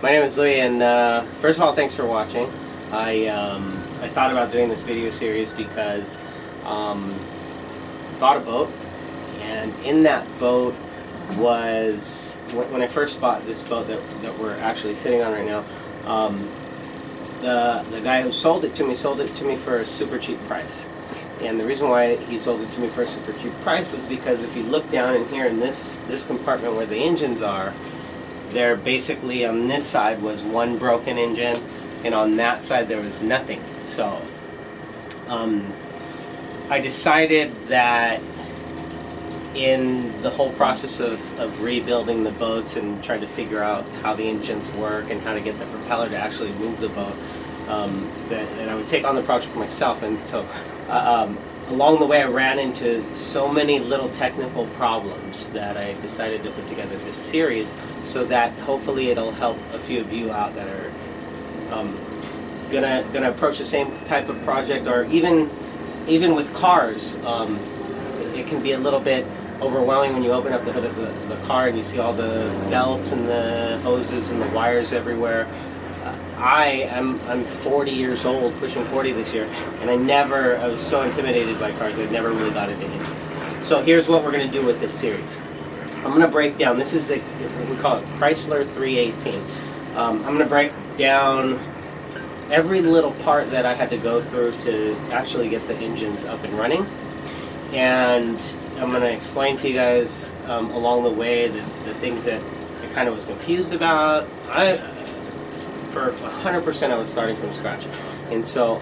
My name is Lee, and first of all, thanks for watching. I thought about doing this video series because bought a boat, and in that boat was, when I first bought this boat that we're actually sitting on right now, the guy who sold it to me for a super cheap price. And the reason why he sold it to me for a super cheap price was because if you look down in here in this compartment where the engines are, there basically on this side was one broken engine, and on that side there was nothing. So I decided that in the whole process of rebuilding the boats and trying to figure out how the engines work and how to get the propeller to actually move the boat, that I would take on the project myself. And so along the way I ran into so many little technical problems that I decided to put together this series so that hopefully it'll help a few of you out that are gonna approach the same type of project, or even with cars. It can be a little bit overwhelming when you open up the hood of the car and you see all the belts and the hoses and the wires everywhere. I'm 40 years old, pushing 40 this year, and I was so intimidated by cars, I never really got into engines. So here's what we're going to do with this series. I'm going to break down, this is we call it Chrysler 318. I'm going to break down every little part that I had to go through to actually get the engines up and running. And I'm going to explain to you guys along the way the things that I kind of was confused about. For 100% I was starting from scratch. And so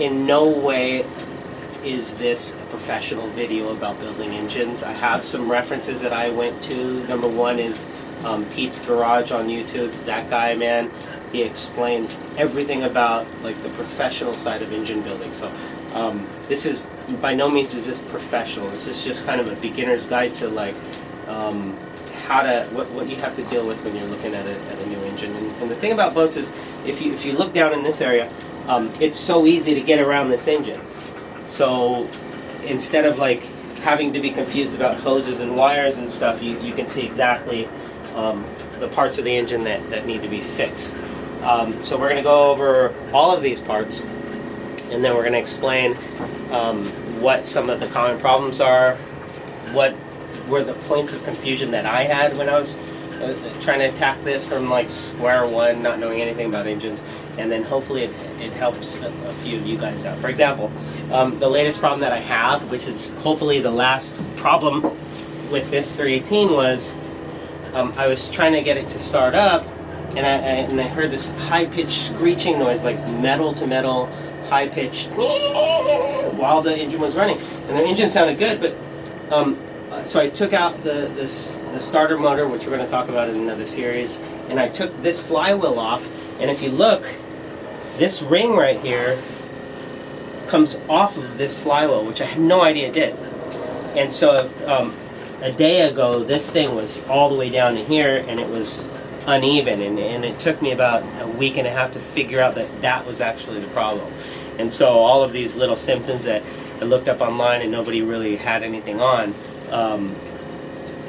in no way is this a professional video about building engines. I have some references that I went to. Number one is Pete's Garage on YouTube. That guy, man, he explains everything about like the professional side of engine building. So this is, by no means is this professional. This is just kind of a beginner's guide to like what you have to deal with when you're looking at a new engine. And the thing about boats is, if you look down in this area, it's so easy to get around this engine. So instead of like having to be confused about hoses and wires and stuff, you can see exactly the parts of the engine that need to be fixed. So we're going to go over all of these parts, and then we're going to explain what some of the common problems are, what were the points of confusion that I had when I was trying to attack this from like square one, not knowing anything about engines, and then hopefully it helps a few of you guys out. For example, the latest problem that I have, which is hopefully the last problem with this 318, was I was trying to get it to start up, and I heard this high-pitched screeching noise, like metal to metal, high-pitched, while the engine was running. And the engine sounded good, but so I took out the starter motor, which we're going to talk about in another series, and I took this flywheel off, and if you look, this ring right here comes off of this flywheel, which I had no idea it did. And so a day ago, this thing was all the way down to here, and it was uneven, and it took me about a week and a half to figure out that was actually the problem. And so all of these little symptoms that I looked up online and nobody really had anything on,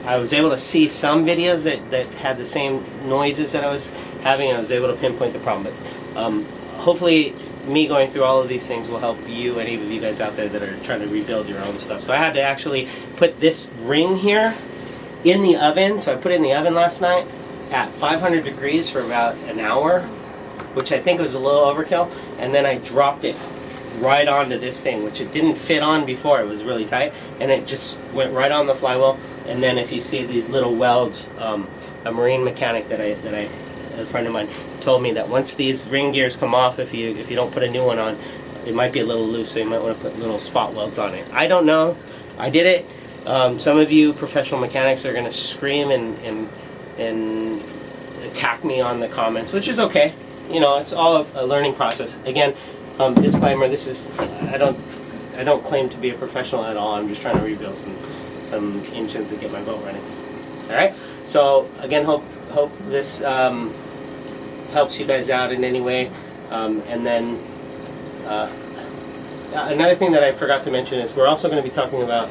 I was able to see some videos that had the same noises that I was having, and I was able to pinpoint the problem. But hopefully me going through all of these things will help you, any of you guys out there that are trying to rebuild your own stuff. So I had to actually put this ring here in the oven. So I put it in the oven last night at 500 degrees for about an hour, which I think was a little overkill, and then I dropped it right onto this thing, which it didn't fit on before. It was really tight, and it just went right on the flywheel. And then if you see these little welds, a marine mechanic a friend of mine told me that once these ring gears come off, if you don't put a new one on, it might be a little loose, so you might want to put little spot welds on it. I don't know. I did it. Some of you professional mechanics are going to scream and attack me on the comments, which is okay. You know, it's all a learning process. Again, disclaimer: this is I don't claim to be a professional at all. I'm just trying to rebuild some engines to get my boat running. All right. So again, hope this helps you guys out in any way. And then another thing that I forgot to mention is we're also going to be talking about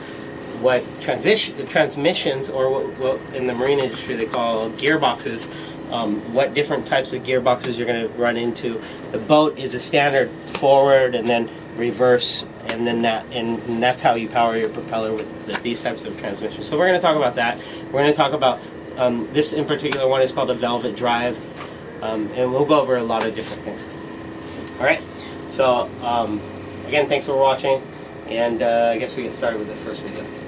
what transmissions, or what in the marine industry they call gearboxes, what different types of gearboxes you're going to run into. The boat is a standard forward and then reverse, and then that's how you power your propeller with these types of transmissions. So we're going to talk about that. We're going to talk about this in particular one is called a Velvet Drive, and we'll go over a lot of different things. All right. So again, thanks for watching, and I guess we get started with the first video.